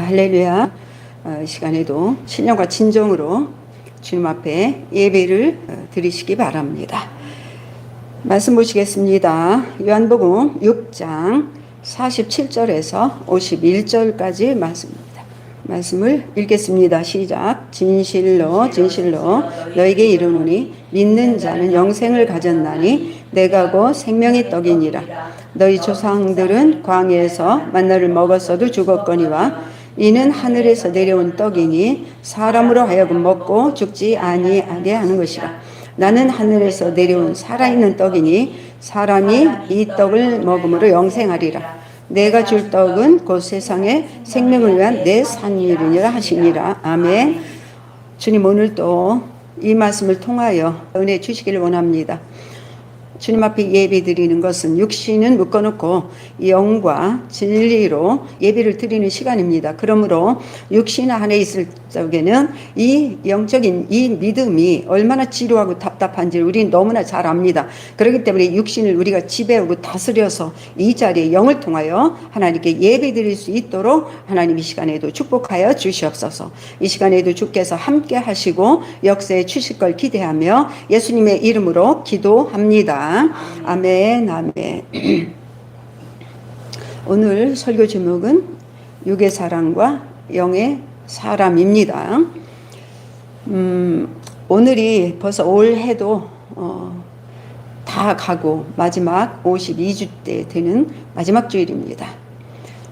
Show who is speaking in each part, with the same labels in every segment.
Speaker 1: 할렐루야. 이 시간에도 신령과 진정으로 주님 앞에 예배를 드리시기 바랍니다. 말씀 보시겠습니다. 요한복음 6장 47절에서 51절까지 말씀입니다. 말씀을 읽겠습니다. 시작. 진실로 진실로 너에게 이르노니 믿는 자는 영생을 가졌나니 내가 곧 생명의 떡이니라. 너희 조상들은 광야에서 만나를 먹었어도 죽었거니와 이는 하늘에서 내려온 떡이니 사람으로 하여금 먹고 죽지 아니하게 하는 것이라. 나는 하늘에서 내려온 살아있는 떡이니 사람이 이 떡을 먹음으로 영생하리라. 내가 줄 떡은 곧 세상의 생명을 위한 내 산이니라 하시니라. 아멘. 주님, 오늘도 이 말씀을 통하여 은혜 주시기를 원합니다. 주님 앞에 예배 드리는 것은 육신은 묶어놓고 영과 진리로 예배를 드리는 시간입니다. 그러므로 육신 안에 있을 적에는 이 영적인 이 믿음이 얼마나 지루하고 답답한지 우리는 너무나 잘 압니다. 그렇기 때문에 육신을 우리가 지배하고 다스려서 이 자리에 영을 통하여 하나님께 예배 드릴 수 있도록 하나님 이 시간에도 축복하여 주시옵소서. 이 시간에도 주께서 함께 하시고 역사에 주실 걸 기대하며 예수님의 이름으로 기도합니다. 아멘, 아멘. 오늘 설교 제목은 육의 사랑과 영의 사람입니다. 오늘이 벌써 올해도 다 가고 마지막 52주 때 되는 마지막 주일입니다.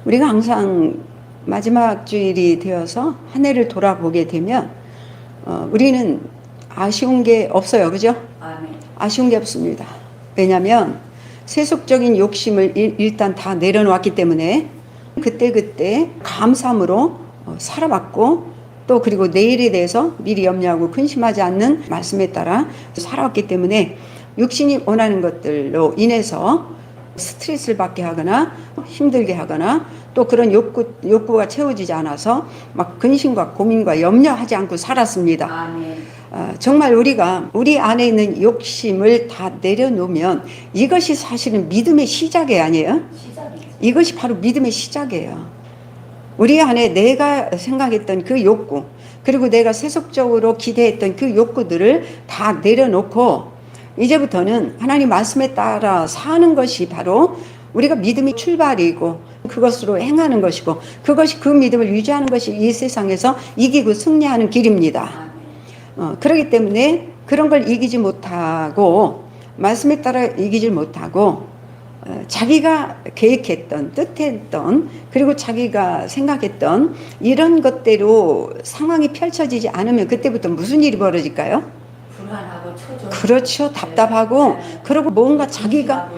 Speaker 1: 우리가 항상 마지막 주일이 되어서 한 해를 돌아보게 되면 우리는 아쉬운 게 없어요. 그죠? 아쉬운 게 없습니다. 왜냐하면 세속적인 욕심을 일단 다 내려놓았기 때문에 그때 감사함으로 살아왔고 또 그리고 내일에 대해서 미리 염려하고 근심하지 않는 말씀에 따라 살아왔기 때문에 육신이 원하는 것들로 인해서 스트레스를 받게 하거나 힘들게 하거나 또 그런 욕구가 채워지지 않아서 막 근심과 고민과 염려하지 않고 살았습니다. 아멘. 정말 우리가 우리 안에 있는 욕심을 다 내려놓으면 이것이 사실은 믿음의 시작이 아니에요? 이것이 바로 믿음의 시작이에요. 우리 안에 내가 생각했던 그 욕구 그리고 내가 세속적으로 기대했던 그 욕구들을 다 내려놓고 이제부터는 하나님 말씀에 따라 사는 것이 바로 우리가 믿음이 출발이고 그것으로 행하는 것이고 그것이 그 믿음을 유지하는 것이 이 세상에서 이기고 승리하는 길입니다. 그렇기 때문에 그런 걸 이기지 못하고 말씀에 따라 이기지 못하고 자기가 계획했던 뜻했던 그리고 자기가 생각했던 이런 것대로 상황이 펼쳐지지 않으면 그때부터 무슨 일이 벌어질까요? 불안하고 초조. 그렇죠. 답답하고 그리고 뭔가 자기가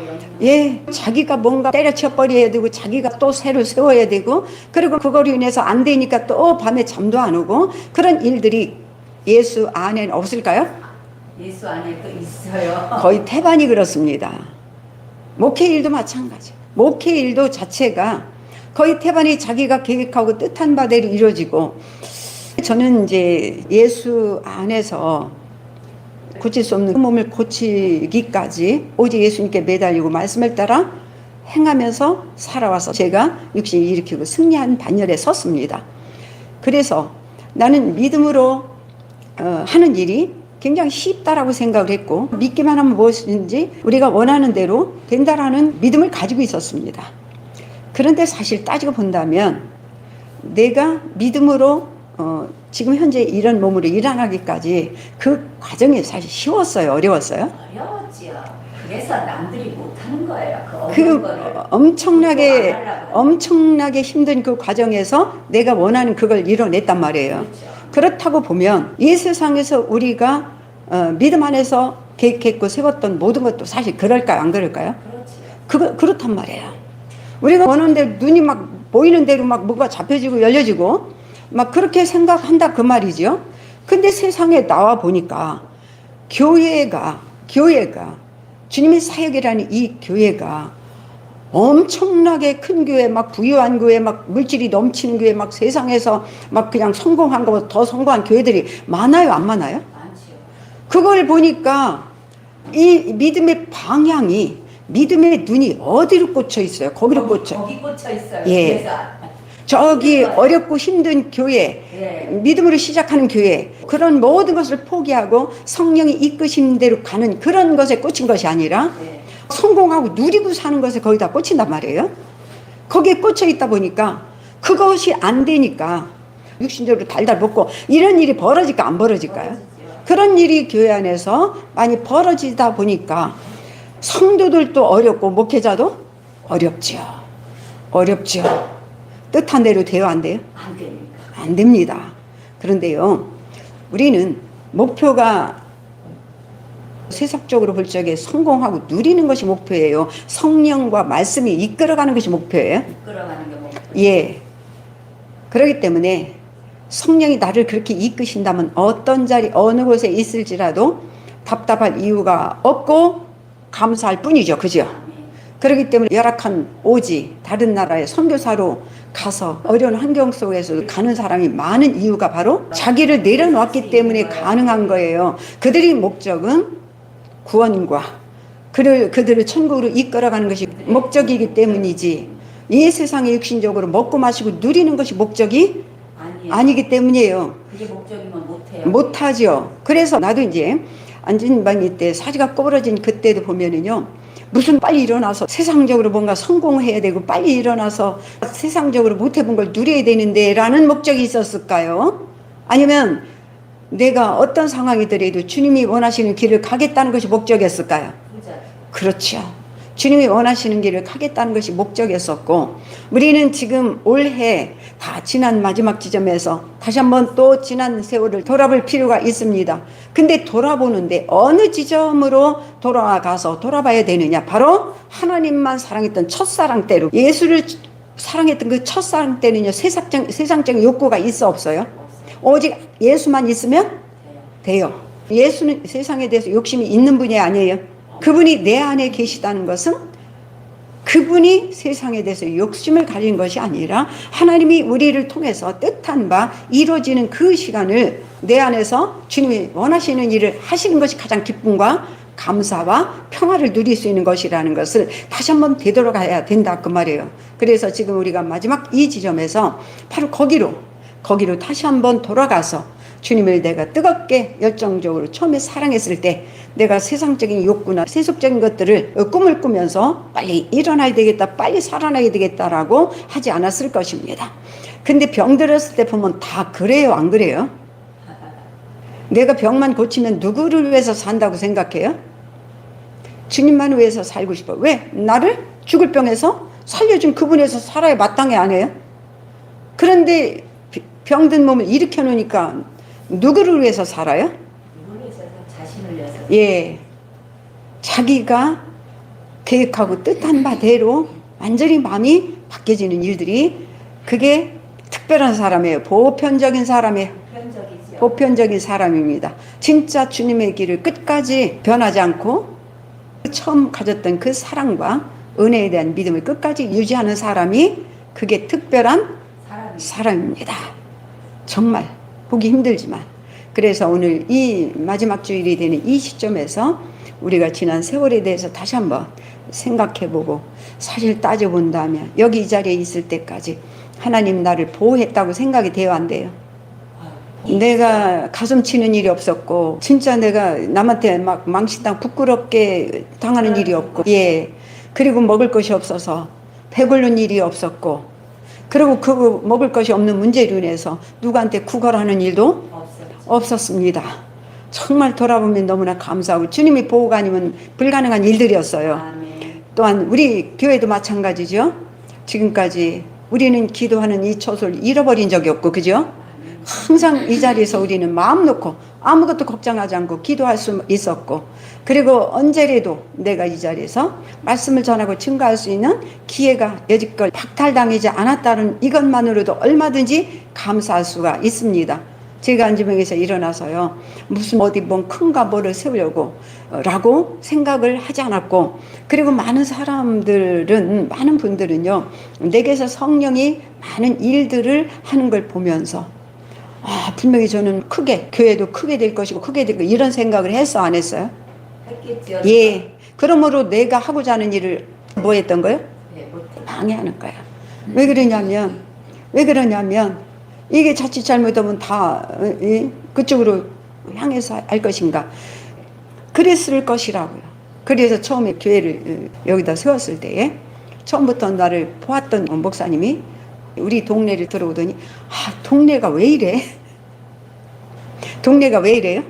Speaker 1: 뭔가 때려쳐 버려야 되고 자기가 또 새로 세워야 되고 그리고 그거로 인해서 안 되니까 또 밤에 잠도 안 오고 그런 일들이 예수 안에는 없을까요?
Speaker 2: 예수 안에 또 있어요.
Speaker 1: 거의 태반이 그렇습니다. 목회 일도 마찬가지. 목회 일도 자체가 거의 태반이 자기가 계획하고 뜻한 바대로 이루어지고 저는 이제 예수 안에서 고칠 수 없는 몸을 고치기까지 오직 예수님께 매달리고 말씀을 따라 행하면서 살아와서 제가 육신을 일으키고 승리한 반열에 섰습니다. 그래서 나는 믿음으로 하는 일이 굉장히 쉽다라고 생각을 했고 믿기만 하면 무엇인지 우리가 원하는 대로 된다라는 믿음을 가지고 있었습니다. 그런데 사실 따지고 본다면 내가 믿음으로 지금 현재 이런 몸으로 일어나기까지 그 과정이 사실 쉬웠어요? 어려웠어요?
Speaker 2: 어려웠지요. 그래서 남들이 못하는 거예요.
Speaker 1: 엄청나게 힘든 그 과정에서 내가 원하는 그걸 이뤄냈단 말이에요. 그렇죠. 그렇다고 보면 이 세상에서 우리가 믿음 안에서 계획했고 세웠던 모든 것도 사실 그럴까요? 안 그럴까요? 그렇단 말이에요. 우리가 원하는 대로 눈이 막 보이는 대로 막 뭐가 잡혀지고 열려지고 막 그렇게 생각한다 그 말이죠. 근데 세상에 나와 보니까 교회가 주님의 사역이라는 이 교회가 엄청나게 큰 교회, 막 부유한 교회, 막 물질이 넘치는 교회, 막 세상에서 막 그냥 성공한 것보다 더 성공한 교회들이 많아요, 안 많아요?
Speaker 2: 많지요.
Speaker 1: 그걸 보니까 이 믿음의 방향이 믿음의 눈이 어디로 꽂혀 있어요? 거기로 꽂혀.
Speaker 2: 거기 꽂혀 있어요.
Speaker 1: 예.
Speaker 2: 그래서
Speaker 1: 저기 어렵고 힘든 교회,
Speaker 2: 네.
Speaker 1: 믿음으로 시작하는 교회, 그런 모든 것을 포기하고 성령이 이끄신 대로 가는 그런 것에 꽂힌 것이 아니라
Speaker 2: 네.
Speaker 1: 성공하고 누리고 사는 것에 거의 다 꽂힌단 말이에요. 거기에 꽂혀 있다 보니까 그것이 안 되니까 육신적으로 달달 먹고 이런 일이 벌어질까 안 벌어질까요?
Speaker 2: 벌어지죠.
Speaker 1: 그런 일이 교회 안에서 많이 벌어지다 보니까 성도들도 어렵고 목회자도 어렵죠. 어렵죠. 뜻한 대로 돼요, 안 돼요?
Speaker 2: 안 됩니다.
Speaker 1: 안 됩니다. 그런데요, 우리는 목표가 세속적으로 볼 적에 성공하고 누리는 것이 목표예요. 성령과 말씀이 이끌어가는 것이 목표예요.
Speaker 2: 이끌어가는 게 목표.
Speaker 1: 예. 그렇기 때문에 성령이 나를 그렇게 이끄신다면 어떤 자리, 어느 곳에 있을지라도 답답할 이유가 없고 감사할 뿐이죠. 그죠?
Speaker 2: 아멘.
Speaker 1: 그렇기 때문에 열악한 오지, 다른 나라에 선교사로 가서 어려운 환경 속에서 가는 사람이 많은 이유가 바로 자기를 내려놓았기 때문에 가능한 거예요. 그들의 목적은 구원과 그들을 천국으로 이끌어가는 것이 목적이기 때문이지, 이 세상에 육신적으로 먹고 마시고 누리는 것이 목적이
Speaker 2: 아니에요.
Speaker 1: 아니기 때문이에요.
Speaker 2: 그게 목적이면 못해요.
Speaker 1: 못하죠. 그래서 나도 이제 안진방이 때 사지가 꼬부러진 그때도 보면은요, 무슨 빨리 일어나서 세상적으로 뭔가 성공해야 되고 빨리 일어나서 세상적으로 못 해본 걸 누려야 되는데 라는 목적이 있었을까요? 아니면 내가 어떤 상황이더라도 주님이 원하시는 길을 가겠다는 것이 목적이었을까요?
Speaker 2: 부자.
Speaker 1: 그렇죠. 주님이 원하시는 길을 가겠다는 것이 목적이었었고, 우리는 지금 올해 다 지난 마지막 지점에서 다시 한번 또 지난 세월을 돌아볼 필요가 있습니다. 근데 돌아보는데 어느 지점으로 돌아가서 돌아봐야 되느냐? 바로 하나님만 사랑했던 첫사랑 때로, 예수를 사랑했던 그 첫사랑 때는요, 세상적인 욕구가 있어 없어요? 오직 예수만 있으면 돼요. 예수는 세상에 대해서 욕심이 있는 분이 아니에요. 그분이 내 안에 계시다는 것은 그분이 세상에 대해서 욕심을 가진 것이 아니라 하나님이 우리를 통해서 뜻한 바 이루어지는 그 시간을 내 안에서 주님이 원하시는 일을 하시는 것이 가장 기쁨과 감사와 평화를 누릴 수 있는 것이라는 것을 다시 한번 되돌아가야 된다 그 말이에요. 그래서 지금 우리가 마지막 이 지점에서 바로 거기로 다시 한번 돌아가서 주님을 내가 뜨겁게 열정적으로 처음에 사랑했을 때 내가 세상적인 욕구나 세속적인 것들을 꿈을 꾸면서 빨리 일어나야 되겠다, 빨리 살아나야 되겠다라고 하지 않았을 것입니다. 근데 병들었을 때 보면 다 그래요, 안 그래요? 내가 병만 고치면 누구를 위해서 산다고 생각해요? 주님만 위해서 살고 싶어. 왜? 나를 죽을 병에서 살려준 그분에서 살아야 마땅해 안 해요? 그런데 병든 몸을 일으켜 놓으니까 누구를 위해서 살아요?
Speaker 2: 누구를 위해서? 자신을 위해서.
Speaker 1: 예. 자기가 계획하고 뜻한 바대로 완전히 마음이 바뀌어지는 일들이, 그게 특별한 사람이에요. 보편적인 사람이에요.
Speaker 2: 편적이죠.
Speaker 1: 보편적인 사람입니다. 진짜 주님의 길을 끝까지 변하지 않고 처음 가졌던 그 사랑과 은혜에 대한 믿음을 끝까지 유지하는 사람이 그게 특별한 사람입니다. 정말 보기 힘들지만. 그래서 오늘 이 마지막 주일이 되는 이 시점에서 우리가 지난 세월에 대해서 다시 한번 생각해보고, 사실 따져본다면 여기 이 자리에 있을 때까지 하나님 나를 보호했다고 생각이 돼요, 안 돼요? 내가 가슴 치는 일이 없었고, 진짜 내가 남한테 막 망신당 부끄럽게 당하는 일이 없고, 예, 그리고 먹을 것이 없어서 배고른 일이 없었고, 그리고 그 먹을 것이 없는 문제로 인해서 누구한테 구걸하는 일도 없었습니다. 정말 돌아보면 너무나 감사하고, 주님이 보호가 아니면 불가능한 일들이었어요.
Speaker 2: 아멘.
Speaker 1: 또한 우리 교회도 마찬가지죠. 지금까지 우리는 기도하는 이 처소를 잃어버린 적이 없고, 그죠? 항상 이 자리에서 우리는 마음 놓고 아무것도 걱정하지 않고 기도할 수 있었고, 그리고 언제라도 내가 이 자리에서 말씀을 전하고 증거할 수 있는 기회가 여지껏 박탈당하지 않았다는 이것만으로도 얼마든지 감사할 수가 있습니다. 제가 안지명에서 일어나서요, 무슨 어디 뭔 큰가 뭐를 세우려고 라고 생각을 하지 않았고, 그리고 많은 사람들은, 많은 분들은요, 내게서 성령이 많은 일들을 하는 걸 보면서 분명히 저는 크게, 교회도 크게 될 것이고 크게 될 거, 이런 생각을 했어, 안 했어요?
Speaker 2: 했겠죠.
Speaker 1: 예. 그러므로 내가 하고자 하는 일을 뭐 했던 거예요?
Speaker 2: 네, 못해.
Speaker 1: 방해하는 거야. 왜 그러냐면, 왜 그러냐면 이게 자칫 잘못하면 다 그쪽으로 향해서 할 것인가. 그랬을 것이라고요. 그래서 처음에 교회를 여기다 세웠을 때에 처음부터 나를 보았던 목사님이 우리 동네를 들어오더니 동네가 왜 이래? 동네가 왜 이래요?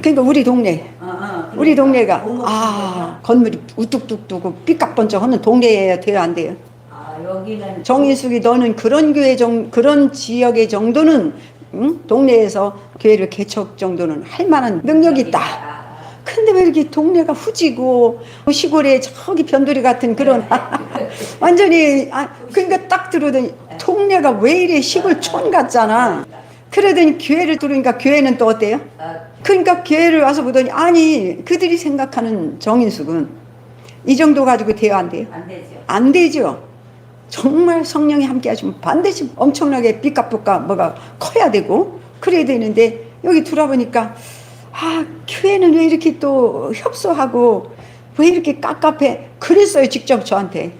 Speaker 1: 그러니까 우리 동네
Speaker 2: 그러니까.
Speaker 1: 우리 동네가 건물이 우뚝뚝 두고 삐까번쩍 하는 동네여야 돼요, 안 돼요?
Speaker 2: 여기는
Speaker 1: 정인숙이 너는 그런 교회 그런 지역의 정도는 동네에서 교회를 개척 정도는 할 만한 능력이 있다. 근데 왜 이렇게 동네가 후지고 시골에 저기 변두리 같은 그런 완전히 그러니까 딱 들어오더니 동네가 왜 이래 시골촌 같잖아. 그러더니 교회를 들으니까 교회는 또 어때요? 그러니까 교회를 와서 보더니 아니 그들이 생각하는 정인숙은 이 정도 가지고 돼요, 안 돼요?
Speaker 2: 안 되죠.
Speaker 1: 안 되죠. 정말 성령이 함께 하시면 반드시 엄청나게 삐까뿌까 뭐가 커야 되고 그래야 되는데 여기 들어보니까 교회는 왜 이렇게 또 협소하고 왜 이렇게 깝깝해? 그랬어요, 직접 저한테.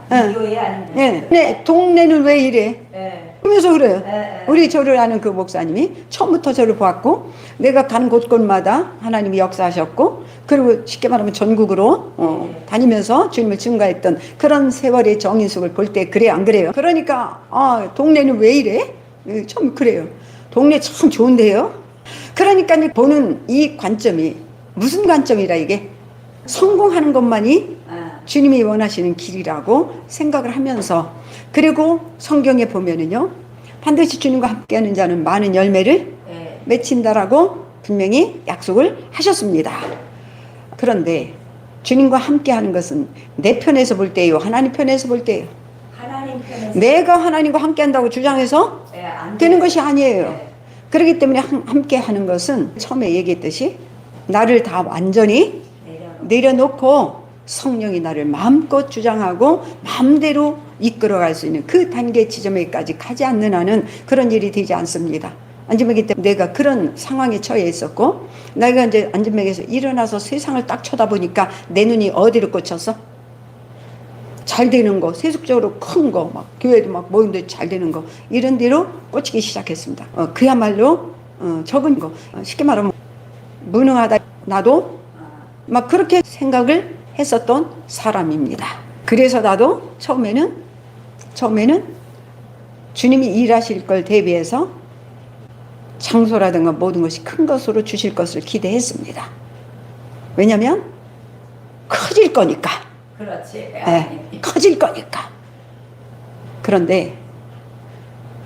Speaker 2: 교회 아닌데.
Speaker 1: 네, 동네는 왜 이래?
Speaker 2: 네.
Speaker 1: 그러면서 그래요.
Speaker 2: 네.
Speaker 1: 우리 저를 아는 그 목사님이 처음부터 저를 보았고 내가 가는 곳곳마다 하나님이 역사하셨고 그리고 쉽게 말하면 전국으로 다니면서 주님을 증거했던 그런 세월의 정인숙을 볼 때 그래 안 그래요? 그러니까 동네는 왜 이래? 좀 그래요. 동네 참 좋은데요? 그러니까 보는 이 관점이 무슨 관점이라 이게 성공하는 것만이 주님이 원하시는 길이라고 생각을 하면서 그리고 성경에 보면은요 반드시 주님과 함께하는 자는 많은 열매를 맺힌다라고 분명히 약속을 하셨습니다. 그런데 주님과 함께하는 것은 내 편에서 볼 때요, 하나님 편에서 볼 때요.
Speaker 2: 하나님 편에서
Speaker 1: 내가 하나님과 함께한다고 주장해서 되는 것이 아니에요. 그렇기 때문에 함께하는 것은 처음에 얘기했듯이 나를 다 완전히 내려놓고 성령이 나를 마음껏 주장하고 마음대로 이끌어갈 수 있는 그 단계 지점에까지 가지 않는 한은 그런 일이 되지 않습니다. 안전뱅이 때 내가 그런 상황에 처해 있었고 내가 이제 안전뱅이에서 일어나서 세상을 딱 쳐다보니까 내 눈이 어디로 꽂혔어? 잘 되는 거, 세속적으로 큰 거, 막 교회도 막 모임도 잘 되는 거 이런 데로 꽂히기 시작했습니다. 그야말로 적은 거, 쉽게 말하면 무능하다 나도 막 그렇게 생각을 했었던 사람입니다. 그래서 나도 처음에는 주님이 일하실 걸 대비해서 장소라든가 모든 것이 큰 것으로 주실 것을 기대했습니다. 왜냐하면 커질 거니까.
Speaker 2: 그렇지.
Speaker 1: 커질 거니까. 그런데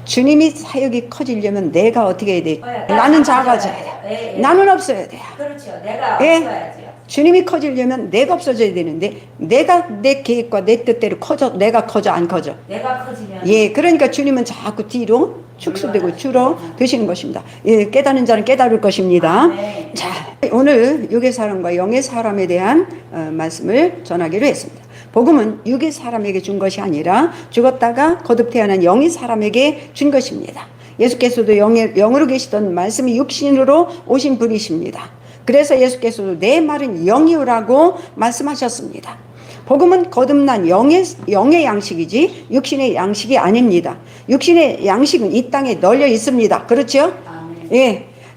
Speaker 1: 주님이 사역이 커지려면 내가 어떻게 해야 돼? 나는 작아져야 돼. 나는 없어야 돼.
Speaker 2: 그렇죠. 내가 없어야죠.
Speaker 1: 주님이 커지려면 내가 없어져야 되는데 내가 내 계획과 내 뜻대로 내가 커져 안 커져?
Speaker 2: 내가 커지면
Speaker 1: 그러니까 주님은 자꾸 뒤로 축소되고 줄어드시는 것입니다. 깨닫는 자는 깨달을 것입니다. 자, 오늘 육의 사람과 영의 사람에 대한 말씀을 전하기로 했습니다. 복음은 육의 사람에게 준 것이 아니라 죽었다가 거듭 태어난 영의 사람에게 준 것입니다. 예수께서도 영으로 계시던 말씀이 육신으로 오신 분이십니다. 그래서 예수께서도 내 말은 영이오라고 말씀하셨습니다. 복음은 거듭난 영의 양식이지 육신의 양식이 아닙니다. 육신의 양식은 이 땅에 널려 있습니다. 그렇죠?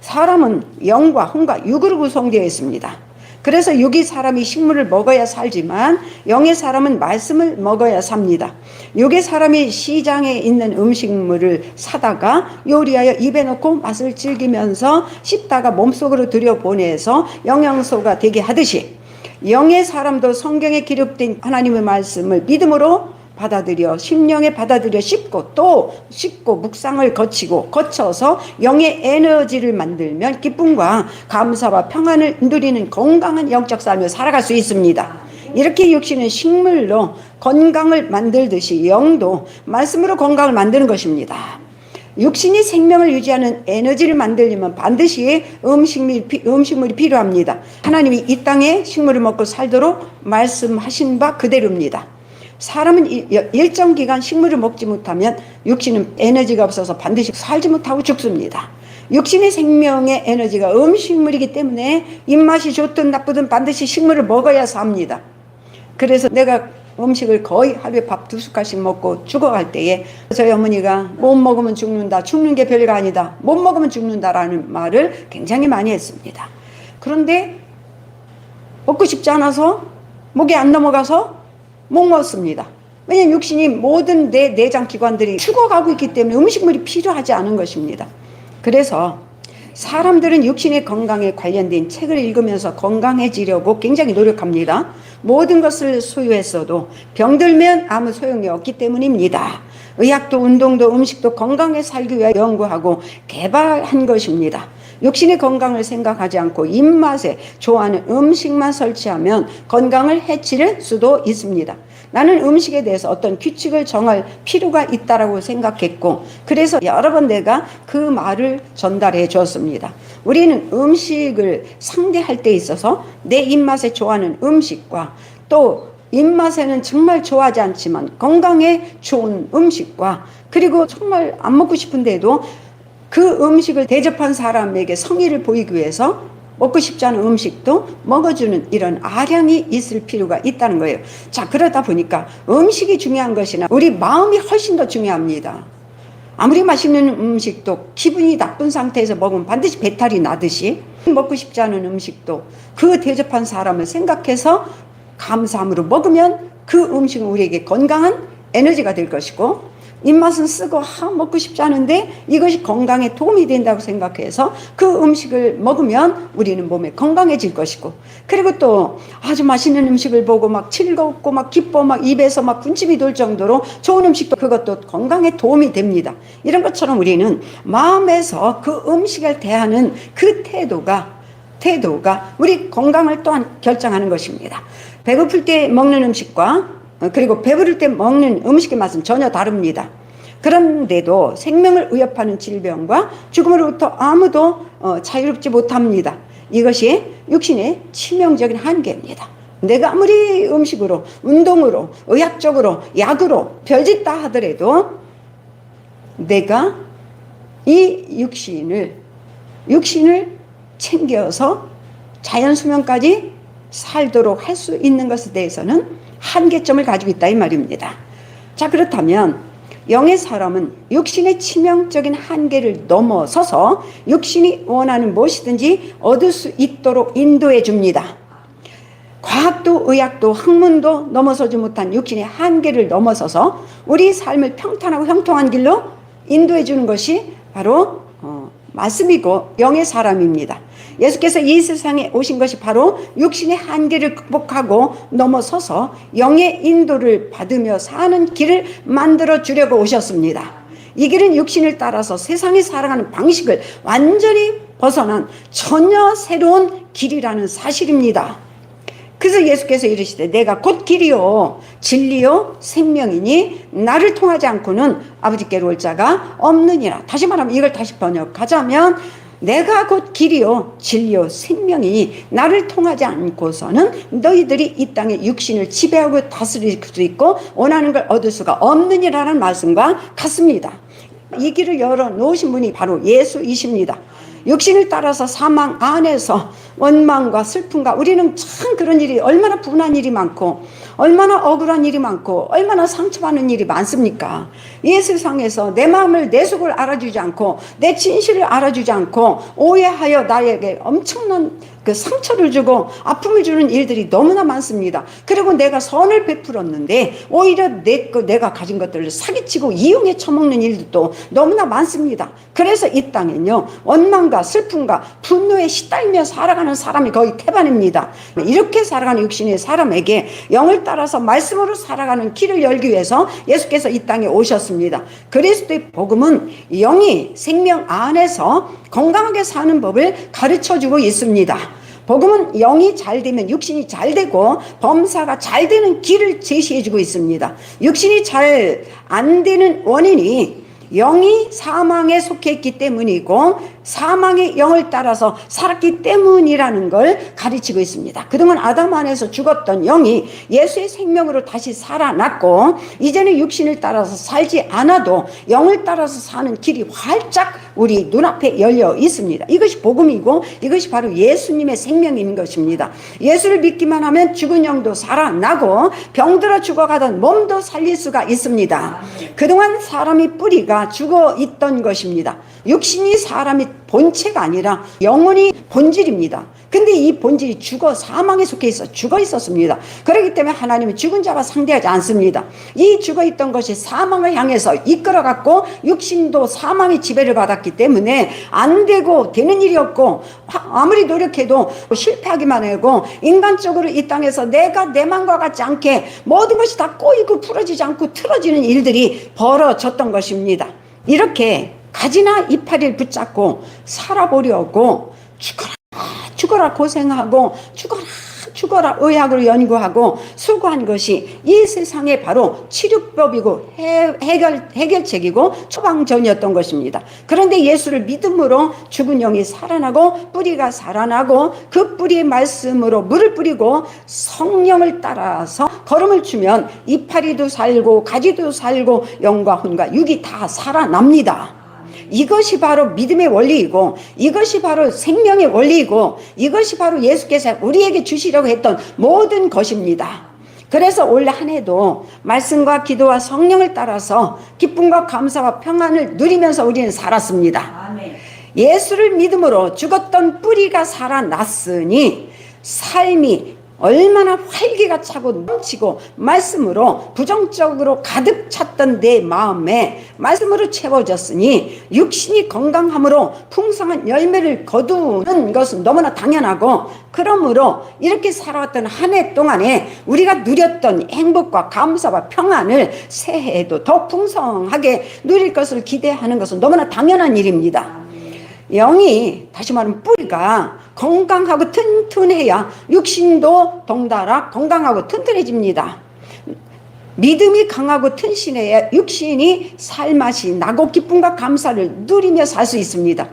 Speaker 1: 사람은 영과 혼과 육으로 구성되어 있습니다. 그래서 육의 사람이 식물을 먹어야 살지만 영의 사람은 말씀을 먹어야 삽니다. 육의 사람이 시장에 있는 음식물을 사다가 요리하여 입에 넣고 맛을 즐기면서 씹다가 몸속으로 들여보내서 영양소가 되게 하듯이 영의 사람도 성경에 기록된 하나님의 말씀을 믿음으로 받아들여 심령에 받아들여 씹고 또 씹고 묵상을 거쳐서 영의 에너지를 만들면 기쁨과 감사와 평안을 누리는 건강한 영적 삶을 살아갈 수 있습니다. 이렇게 육신은 식물로 건강을 만들듯이 영도 말씀으로 건강을 만드는 것입니다. 육신이 생명을 유지하는 에너지를 만들려면 반드시 음식물이 필요합니다. 하나님이 이 땅에 식물을 먹고 살도록 말씀하신 바 그대로입니다. 사람은 일정 기간 식물을 먹지 못하면 육신은 에너지가 없어서 반드시 살지 못하고 죽습니다. 육신의 생명의 에너지가 음식물이기 때문에 입맛이 좋든 나쁘든 반드시 식물을 먹어야 삽니다. 그래서 내가 음식을 거의 하루에 밥 2숟갈씩 먹고 죽어갈 때에 저희 어머니가 못 먹으면 죽는다, 죽는 게 별거 아니다, 못 먹으면 죽는다라는 말을 굉장히 많이 했습니다. 그런데 먹고 싶지 않아서 목에 안 넘어가서 못 먹었습니다. 왜냐하면 육신이 모든 내 내장 기관들이 죽어가고 있기 때문에 음식물이 필요하지 않은 것입니다. 그래서 사람들은 육신의 건강에 관련된 책을 읽으면서 건강해지려고 굉장히 노력합니다. 모든 것을 소유했어도 병들면 아무 소용이 없기 때문입니다. 의학도 운동도 음식도 건강에 살기 위해 연구하고 개발한 것입니다. 육신의 건강을 생각하지 않고 입맛에 좋아하는 음식만 설치하면 건강을 해칠 수도 있습니다. 나는 음식에 대해서 어떤 규칙을 정할 필요가 있다고 생각했고, 그래서 여러 번 내가 그 말을 전달해 주었습니다. 우리는 음식을 상대할 때 있어서 내 입맛에 좋아하는 음식과 또 입맛에는 정말 좋아하지 않지만 건강에 좋은 음식과, 그리고 정말 안 먹고 싶은데도 그 음식을 대접한 사람에게 성의를 보이기 위해서 먹고 싶지 않은 음식도 먹어주는 이런 아량이 있을 필요가 있다는 거예요. 자, 그러다 보니까 음식이 중요한 것이나 우리 마음이 훨씬 더 중요합니다. 아무리 맛있는 음식도 기분이 나쁜 상태에서 먹으면 반드시 배탈이 나듯이, 먹고 싶지 않은 음식도 그 대접한 사람을 생각해서 감사함으로 먹으면 그 음식은 우리에게 건강한 에너지가 될 것이고, 입맛은 쓰고 먹고 싶지 않은데 이것이 건강에 도움이 된다고 생각해서 그 음식을 먹으면 우리는 몸에 건강해질 것이고, 그리고 또 아주 맛있는 음식을 보고 막 즐겁고 막 기뻐 막 입에서 막 군침이 돌 정도로 좋은 음식도 그것도 건강에 도움이 됩니다. 이런 것처럼 우리는 마음에서 그 음식을 대하는 그 태도가 우리 건강을 또한 결정하는 것입니다. 배고플 때 먹는 음식과 그리고 배부를 때 먹는 음식의 맛은 전혀 다릅니다. 그런데도 생명을 위협하는 질병과 죽음으로부터 아무도 자유롭지 못합니다. 이것이 육신의 치명적인 한계입니다. 내가 아무리 음식으로, 운동으로, 의학적으로, 약으로 별짓 다 하더라도 내가 이 육신을 챙겨서 자연수명까지 살도록 할 수 있는 것에 대해서는 한계점을 가지고 있다 이 말입니다. 자, 그렇다면 영의 사람은 육신의 치명적인 한계를 넘어서서 육신이 원하는 무엇이든지 얻을 수 있도록 인도해 줍니다. 과학도 의학도 학문도 넘어서지 못한 육신의 한계를 넘어서서 우리 삶을 평탄하고 형통한 길로 인도해 주는 것이 바로 말씀이고 영의 사람입니다. 예수께서 이 세상에 오신 것이 바로 육신의 한계를 극복하고 넘어서서 영의 인도를 받으며 사는 길을 만들어 주려고 오셨습니다. 이 길은 육신을 따라서 세상에 살아가는 방식을 완전히 벗어난 전혀 새로운 길이라는 사실입니다. 그래서 예수께서 이르시되 내가 곧 길이요 진리요 생명이니 나를 통하지 않고는 아버지께로 올 자가 없느니라. 다시 말하면 이걸 다시 번역하자면 내가 곧 길이요 진리요 생명이니 나를 통하지 않고서는 너희들이 이 땅의 육신을 지배하고 다스릴 수 있고 원하는 걸 얻을 수가 없느니라는 말씀과 같습니다. 이 길을 열어놓으신 분이 바로 예수이십니다. 육신을 따라서 사망 안에서 원망과 슬픔과, 우리는 참 그런 일이, 얼마나 분한 일이 많고 얼마나 억울한 일이 많고 얼마나 상처받는 일이 많습니까? 이 세상에서 내 마음을, 내 속을 알아주지 않고 내 진실을 알아주지 않고 오해하여 나에게 엄청난 그 상처를 주고 아픔을 주는 일들이 너무나 많습니다. 그리고 내가 선을 베풀었는데 오히려 내가 가진 것들을 사기치고 이용해 처먹는 일도 너무나 많습니다. 그래서 이 땅엔요 원망과 슬픔과 분노에 시달며 살아가는 사람이 거의 태반입니다. 이렇게 살아가는 육신의 사람에게 영을 따라서 말씀으로 살아가는 길을 열기 위해서 예수께서 이 땅에 오셨습니다. 그리스도의 복음은 영이 생명 안에서 건강하게 사는 법을 가르쳐주고 있습니다. 복음은 영이 잘 되면 육신이 잘 되고 범사가 잘 되는 길을 제시해주고 있습니다. 육신이 잘 안 되는 원인이 영이 사망에 속해 있기 때문이고 사망의 영을 따라서 살았기 때문이라는 걸 가르치고 있습니다. 그동안 아담 안에서 죽었던 영이 예수의 생명으로 다시 살아났고, 이제는 육신을 따라서 살지 않아도 영을 따라서 사는 길이 활짝 우리 눈앞에 열려 있습니다. 이것이 복음이고 이것이 바로 예수님의 생명인 것입니다. 예수를 믿기만 하면 죽은 영도 살아나고 병들어 죽어가던 몸도 살릴 수가 있습니다. 그동안 사람이 뿌리가 죽어 있던 것입니다. 육신이 사람의 본체가 아니라 영혼이 본질입니다. 근데 이 본질이 죽어 사망에 속해 있어 죽어 있었습니다. 그렇기 때문에 하나님은 죽은 자와 상대하지 않습니다. 이 죽어 있던 것이 사망을 향해서 이끌어갔고 육신도 사망의 지배를 받았기 때문에 안 되고 되는 일이 없고 아무리 노력해도 실패하기만 하고 인간적으로 이 땅에서 내가 내 맘과 같지 않게 모든 것이 다 꼬이고 풀어지지 않고 틀어지는 일들이 벌어졌던 것입니다. 이렇게 가지나 이파리를 붙잡고 살아보려고 죽어라 고생하고 죽어라 의학으로 연구하고 수고한 것이 이 세상의 바로 치료법이고 해결책이고 처방전이었던 것입니다. 그런데 예수를 믿음으로 죽은 영이 살아나고 뿌리가 살아나고 그 뿌리의 말씀으로 물을 뿌리고 성령을 따라서 걸음을 주면 이파리도 살고 가지도 살고 영과 혼과 육이 다 살아납니다. 이것이 바로 믿음의 원리이고 이것이 바로 생명의 원리이고 이것이 바로 예수께서 우리에게 주시려고 했던 모든 것입니다. 그래서 올 한 해도 말씀과 기도와 성령을 따라서 기쁨과 감사와 평안을 누리면서 우리는 살았습니다. 아멘. 예수를 믿음으로 죽었던 뿌리가 살아났으니 삶이 얼마나 활기가 차고 넘치고 말씀으로 부정적으로 가득 찼던 내 마음에 말씀으로 채워졌으니 육신이 건강함으로 풍성한 열매를 거두는 것은 너무나 당연하고, 그러므로 이렇게 살아왔던 한 해 동안에 우리가 누렸던 행복과 감사와 평안을 새해에도 더 풍성하게 누릴 것을 기대하는 것은 너무나 당연한 일입니다. 영이, 다시 말하면 뿌리가 건강하고 튼튼해야 육신도 덩달아 건강하고 튼튼해집니다. 믿음이 강하고 튼실해야 육신이 살맛이 나고 기쁨과 감사를 누리며 살 수 있습니다.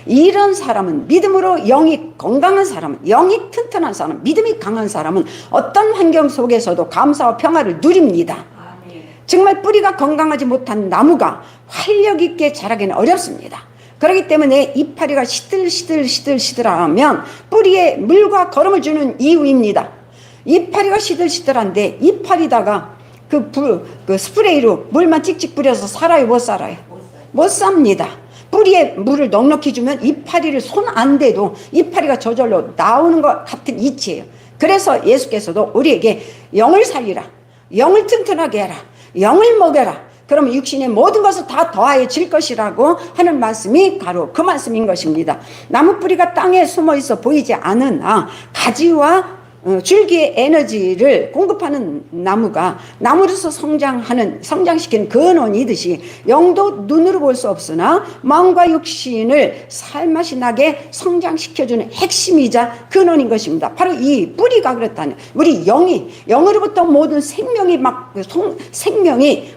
Speaker 1: 이런 사람은, 믿음으로 영이 건강한 사람은, 영이 튼튼한 사람, 믿음이 강한 사람은 어떤 환경 속에서도 감사와 평화를 누립니다. 정말 뿌리가 건강하지 못한 나무가 활력 있게 자라기는 어렵습니다. 그렇기 때문에 이파리가 시들시들하면 뿌리에 물과 거름을 주는 이유입니다. 이파리가 시들시들한데 이파리다가 그 스프레이로 물만 찍찍 뿌려서 살아요, 못 살아요? 못 삽니다. 뿌리에 물을 넉넉히 주면 이파리를 손 안 대도 이파리가 저절로 나오는 것 같은 이치예요. 그래서 예수께서도 우리에게 영을 살리라, 영을 튼튼하게 해라, 영을 먹여라, 그러면 육신의 모든 것을 다 더하여질 것이라고 하는 말씀이 바로 그 말씀인 것입니다. 나무 뿌리가 땅에 숨어 있어 보이지 않으나 가지와 줄기의 에너지를 공급하는 나무가 나무로서 성장시키는 근원이듯이 영도 눈으로 볼 수 없으나 마음과 육신을 살맛이 나게 성장시켜주는 핵심이자 근원인 것입니다. 바로 이 뿌리가 그렇다는, 우리 영으로부터 모든 생명이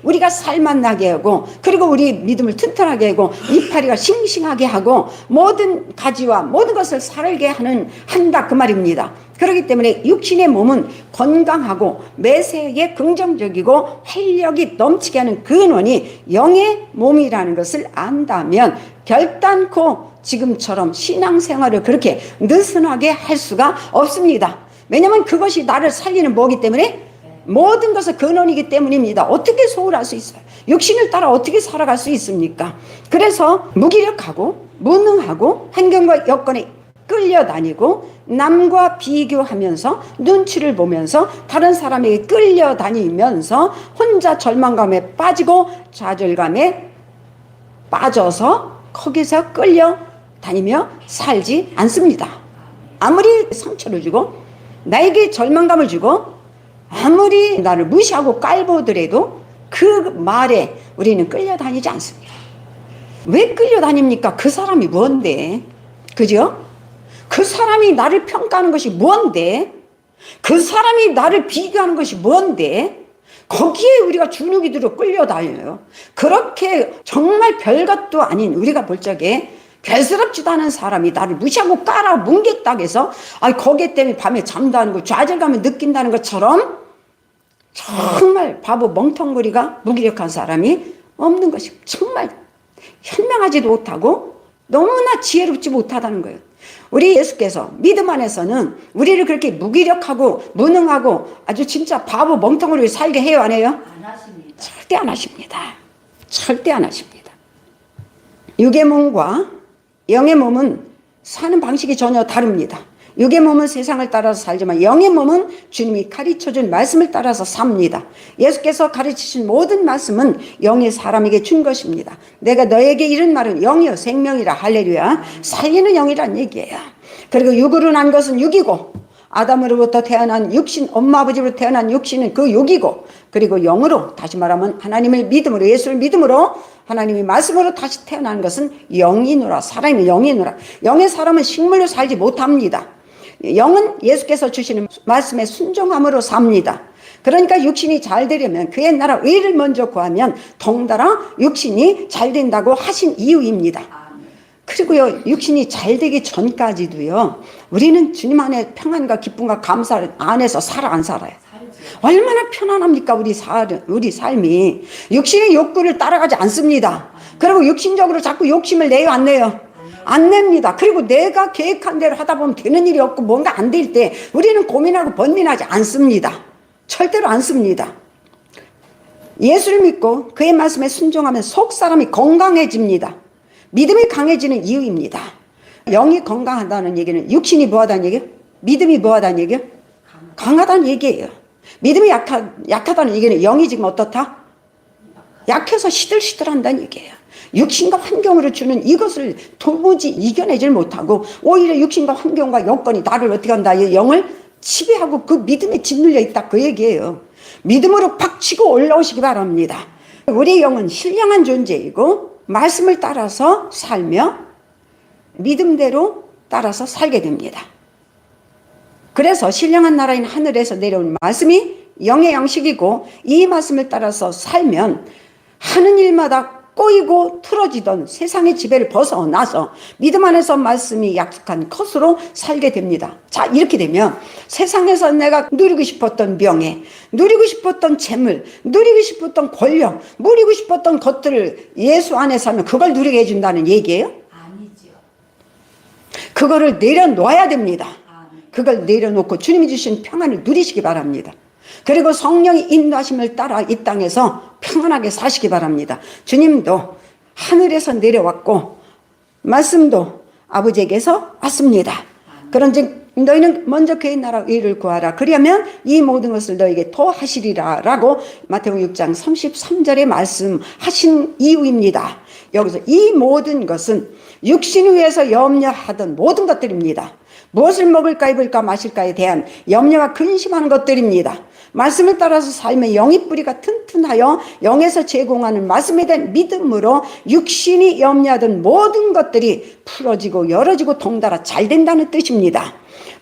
Speaker 1: 우리가 살맛 나게 하고, 그리고 우리 믿음을 튼튼하게 하고 이파리가 싱싱하게 하고 모든 가지와 모든 것을 살게 한다 그 말입니다. 그렇기 때문에 육신의 몸은 건강하고 매사에 긍정적이고 활력이 넘치게 하는 근원이 영의 몸이라는 것을 안다면 결단코 지금처럼 신앙생활을 그렇게 느슨하게 할 수가 없습니다. 왜냐하면 그것이 나를 살리는 뭐기 때문에, 모든 것은 근원이기 때문입니다. 어떻게 소홀할 수 있어요? 육신을 따라 어떻게 살아갈 수 있습니까? 그래서 무기력하고 무능하고 환경과 여건에 끌려다니고 남과 비교하면서 눈치를 보면서 다른 사람에게 끌려다니면서 혼자 절망감에 빠지고 좌절감에 빠져서 거기서 끌려다니며 살지 않습니다. 아무리 상처를 주고 나에게 절망감을 주고 아무리 나를 무시하고 깔보더라도 그 말에 우리는 끌려다니지 않습니다. 왜 끌려다닙니까? 그 사람이 뭔데? 그죠? 그 사람이 나를 평가하는 것이 뭔데? 그 사람이 나를 비교하는 것이 뭔데? 거기에 우리가 주눅이 들어 끌려다녀요. 그렇게 정말 별것도 아닌 우리가 볼 적에 별스럽지도 않은 사람이 나를 무시하고 깔아뭉갰다 해서 거기 때문에 밤에 잠도 안 오고 좌절감을 느낀다는 것처럼 정말 바보 멍텅구리가 무기력한 사람이 없는 것이 정말 현명하지도 못하고 너무나 지혜롭지 못하다는 거예요. 우리 예수께서 믿음 안에서는 우리를 그렇게 무기력하고 무능하고 아주 진짜 바보 멍텅구리를 살게 해요, 안 해요?
Speaker 2: 안 하십니다.
Speaker 1: 절대 안 하십니다. 절대 안 하십니다. 육의 몸과 영의 몸은 사는 방식이 전혀 다릅니다. 육의 몸은 세상을 따라서 살지만 영의 몸은 주님이 가르쳐준 말씀을 따라서 삽니다. 예수께서 가르치신 모든 말씀은 영의 사람에게 준 것입니다. 내가 너에게 이른 말은 영이요 생명이라. 할렐루야. 살리는 영이란 얘기예요. 그리고 육으로 난 것은 육이고 아담으로부터 태어난 육신, 엄마 아버지로 태어난 육신은 그 육이고, 그리고 영으로, 다시 말하면 하나님을 믿음으로, 예수를 믿음으로 하나님이 말씀으로 다시 태어난 것은 영이노라. 사람이 영이노라. 영의 사람은 식물로 살지 못합니다. 영은 예수께서 주시는 말씀에 순종함으로 삽니다. 그러니까 육신이 잘 되려면 그의 나라 의를 먼저 구하면 덩달아 육신이 잘 된다고 하신 이유입니다. 그리고요, 육신이 잘 되기 전까지도요, 우리는 주님 안에 평안과 기쁨과 감사 안에서 살아, 안 살아요? 얼마나 편안합니까, 우리 삶이. 육신의 욕구를 따라가지 않습니다. 그리고 육신적으로 자꾸 욕심을 내요, 안 내요? 안 냅니다. 그리고 내가 계획한 대로 하다 보면 되는 일이 없고 뭔가 안 될 때 우리는 고민하고 번민하지 않습니다. 절대로 않습니다. 예수를 믿고 그의 말씀에 순종하면 속 사람이 건강해집니다. 믿음이 강해지는 이유입니다. 영이 건강하다는 얘기는 육신이 뭐하다는 얘기예요? 믿음이 뭐하다는 얘기예요? 강하다는 얘기예요. 믿음이 약하다는 얘기는 영이 지금 어떻다? 약해서 시들시들한다는 얘기예요. 육신과 환경으로 주는 이것을 도무지 이겨내질 못하고 오히려 육신과 환경과 여건이 나를 어떻게 한다? 영을 지배하고 그 믿음에 짓눌려 있다, 그 얘기예요. 믿음으로 팍치고 올라오시기 바랍니다. 우리 영은 신령한 존재이고 말씀을 따라서 살며 믿음대로 따라서 살게 됩니다. 그래서 신령한 나라인 하늘에서 내려온 말씀이 영의 양식이고 이 말씀을 따라서 살면 하는 일마다 꼬이고 틀어지던 세상의 지배를 벗어나서 믿음 안에서 말씀이 약속한 것으로 살게 됩니다. 자, 이렇게 되면 세상에서 내가 누리고 싶었던 명예, 누리고 싶었던 재물, 누리고 싶었던 권력, 누리고 싶었던 것들을 예수 안에서 하면 그걸 누리게 해준다는 얘기예요?
Speaker 2: 아니죠.
Speaker 1: 그거를 내려놓아야 됩니다. 그걸 내려놓고 주님이 주신 평안을 누리시기 바랍니다. 그리고 성령의 인도하심을 따라 이 땅에서 평안하게 사시기 바랍니다. 주님도 하늘에서 내려왔고 말씀도 아버지에게서 왔습니다. 그런즉 너희는 먼저 그의 나라 의를 구하라. 그러면 이 모든 것을 너에게 더하시리라 라고 마태복음 6장 33절에 말씀하신 이유입니다. 여기서 이 모든 것은 육신을 위해서 염려하던 모든 것들입니다. 무엇을 먹을까 입을까 마실까에 대한 염려와 근심하는 것들입니다. 말씀을 따라서 삶의 영의 뿌리가 튼튼하여 영에서 제공하는 말씀에 대한 믿음으로 육신이 염려하던 모든 것들이 풀어지고 열어지고 동달아 잘 된다는 뜻입니다.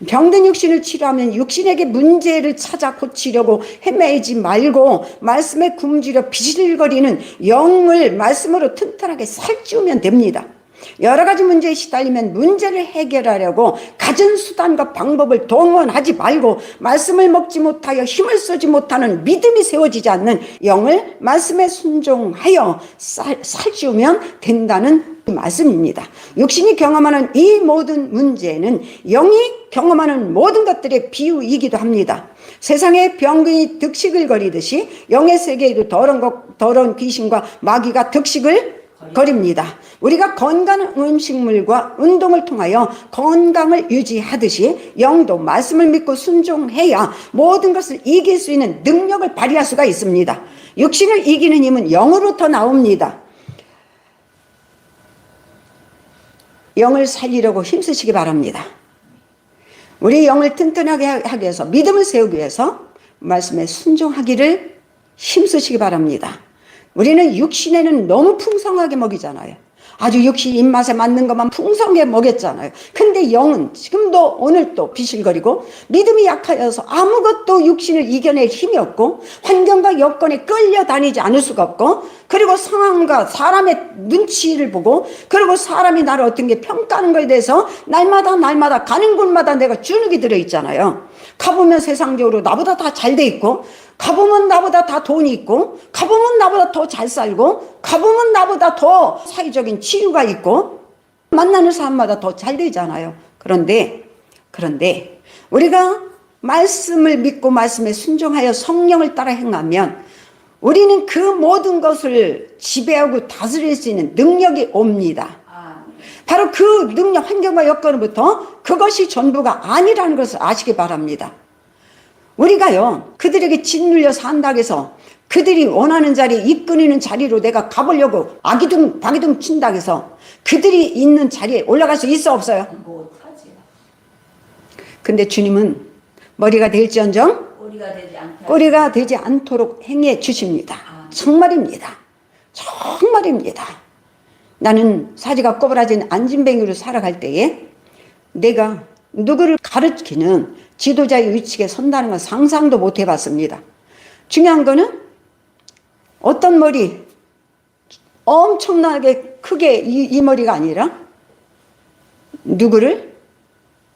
Speaker 1: 병든 육신을 치료하면 육신에게 문제를 찾아 고치려고 헤매지 말고 말씀에 굶주려 비실거리는 영을 말씀으로 튼튼하게 살찌우면 됩니다. 여러 가지 문제에 시달리면 문제를 해결하려고 갖은 수단과 방법을 동원하지 말고 말씀을 먹지 못하여 힘을 쓰지 못하는 믿음이 세워지지 않는 영을 말씀에 순종하여 살찌우면 된다는 말씀입니다. 육신이 경험하는 이 모든 문제는 영이 경험하는 모든 것들의 비유이기도 합니다. 세상의 병균이 득식을 거리듯이 영의 세계에도 더러운 귀신과 마귀가 득식을 거립니다. 우리가 건강한 음식물과 운동을 통하여 건강을 유지하듯이 영도 말씀을 믿고 순종해야 모든 것을 이길 수 있는 능력을 발휘할 수가 있습니다. 육신을 이기는 힘은 영으로부터 나옵니다. 영을 살리려고 힘쓰시기 바랍니다. 우리 영을 튼튼하게 하기 위해서 믿음을 세우기 위해서 말씀에 순종하기를 힘쓰시기 바랍니다. 우리는 육신에는 너무 풍성하게 먹이잖아요. 아주 역시 입맛에 맞는 것만 풍성하게 먹였잖아요. 근데 영은 지금도 오늘도 비실거리고 믿음이 약하여서 아무것도 육신을 이겨낼 힘이 없고 환경과 여건에 끌려다니지 않을 수가 없고 그리고 상황과 사람의 눈치를 보고 그리고 사람이 나를 어떤 게 평가하는 것에 대해서 날마다 가는 곳마다 내가 주눅이 들어있잖아요. 가보면 세상적으로 나보다 다 잘 돼 있고 가보면 나보다 다 돈이 있고 가보면 나보다 더 잘 살고 가보면 나보다 더 사회적인 치유가 있고 만나는 사람마다 더 잘 되잖아요. 그런데 우리가 말씀을 믿고 말씀에 순종하여 성령을 따라 행하면 우리는 그 모든 것을 지배하고 다스릴 수 있는 능력이 옵니다. 바로 그 능력, 환경과 여건으로부터 그것이 전부가 아니라는 것을 아시기 바랍니다. 우리가요, 그들에게 짓눌려 산다고 해서 그들이 원하는 자리, 이끌리는 자리로 내가 가보려고 아기둥 친다고 해서 그들이 있는 자리에 올라갈 수 있어 없어요?
Speaker 2: 못하지.
Speaker 1: 근데 주님은 머리가 될지언정 꼬리가 되지 않도록 행해 주십니다. 정말입니다. 나는 사지가 꼬부라진 안진뱅이로 살아갈 때에 내가 누구를 가르치는 지도자의 위치에 선다는 건 상상도 못 해봤습니다. 중요한 거는 어떤 머리, 엄청나게 크게 이 머리가 아니라 누구를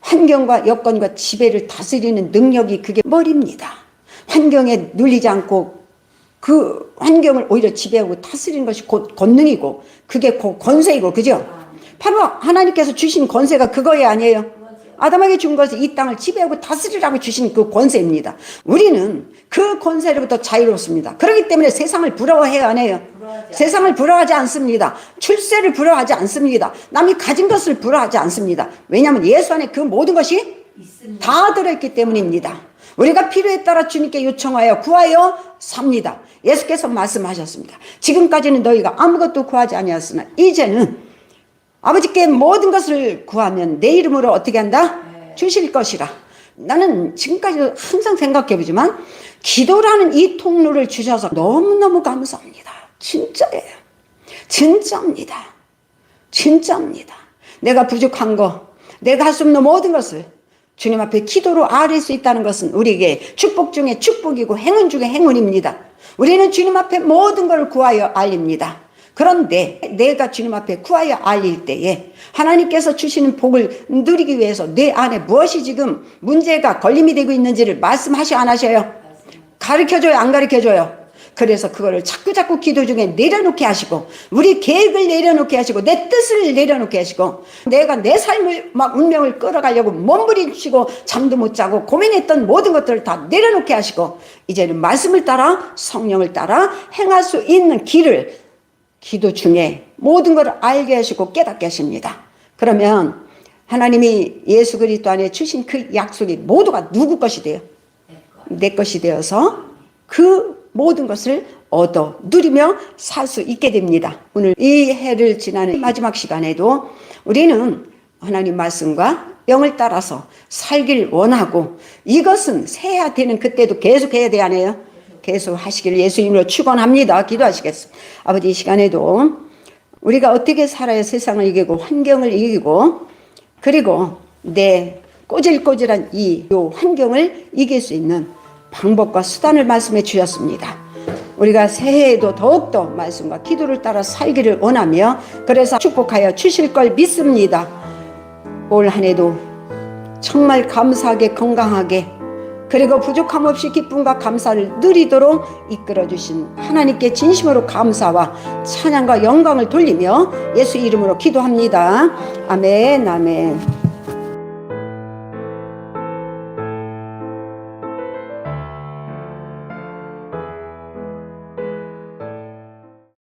Speaker 1: 환경과 여건과 지배를 다스리는 능력이 그게 머리입니다. 환경에 눌리지 않고 그 환경을 오히려 지배하고 다스리는 것이 곧 권능이고 그게 곧 권세이고 그죠? 바로 하나님께서 주신 권세가 그거에 아니에요. 아담에게 준 것은 이 땅을 지배하고 다스리라고 주신 그 권세입니다. 우리는 그 권세로부터 자유롭습니다. 그렇기 때문에 세상을 부러워해야 안 해요. 세상을 부러워하지 않습니다. 출세를 부러워하지 않습니다. 남이 가진 것을 부러워하지 않습니다. 왜냐하면 예수 안에 그 모든 것이 있습니다. 다 들어있기 때문입니다. 우리가 필요에 따라 주님께 요청하여 구하여 삽니다. 예수께서 말씀하셨습니다. 지금까지는 너희가 아무것도 구하지 아니하였으나 이제는 아버지께 모든 것을 구하면 내 이름으로 어떻게 한다? 주실 것이라. 나는 지금까지도 항상 생각해보지만 기도라는 이 통로를 주셔서 너무너무 감사합니다. 진짜예요. 진짜입니다. 내가 부족한 거, 내가 할 수 없는 모든 것을 주님 앞에 기도로 아뢰 수 있다는 것은 우리에게 축복 중에 축복이고 행운 중에 행운입니다. 우리는 주님 앞에 모든 걸 구하여 알립니다. 그런데 내가 주님 앞에 구하여 알릴 때에 하나님께서 주시는 복을 누리기 위해서 내 안에 무엇이 지금 문제가 걸림이 되고 있는지를 말씀하셔 안 하셔요? 가르쳐줘요, 안 가르쳐줘요? 그래서 그거를 자꾸 기도 중에 내려놓게 하시고 우리 계획을 내려놓게 하시고 내 뜻을 내려놓게 하시고 내가 내 삶을 막 운명을 끌어가려고 몸부림치고 잠도 못 자고 고민했던 모든 것들을 다 내려놓게 하시고 이제는 말씀을 따라 성령을 따라 행할 수 있는 길을 기도 중에 모든 걸 알게 하시고 깨닫게 하십니다. 그러면 하나님이 예수 그리스도 안에 주신 그 약속이 모두가 누구 것이 돼요? 내 것이 되어서 그 모든 것을 얻어 누리며 살 수 있게 됩니다. 오늘 이 해를 지나는 마지막 시간에도 우리는 하나님 말씀과 영을 따라서 살길 원하고 이것은 새해야 되는 그때도 계속해야 돼 안 해요? 계속 하시길 예수 이름으로 축원합니다. 기도하시겠습니다. 아버지 이 시간에도 우리가 어떻게 살아야 세상을 이기고 환경을 이기고 그리고 내 꼬질꼬질한 이 환경을 이길 수 있는 방법과 수단을 말씀해 주셨습니다. 우리가 새해에도 더욱더 말씀과 기도를 따라 살기를 원하며 그래서 축복하여 주실 걸 믿습니다. 올 한 해도 정말 감사하게 건강하게 그리고 부족함 없이 기쁨과 감사를 누리도록 이끌어주신 하나님께 진심으로 감사와 찬양과 영광을 돌리며 예수 이름으로 기도합니다. 아멘.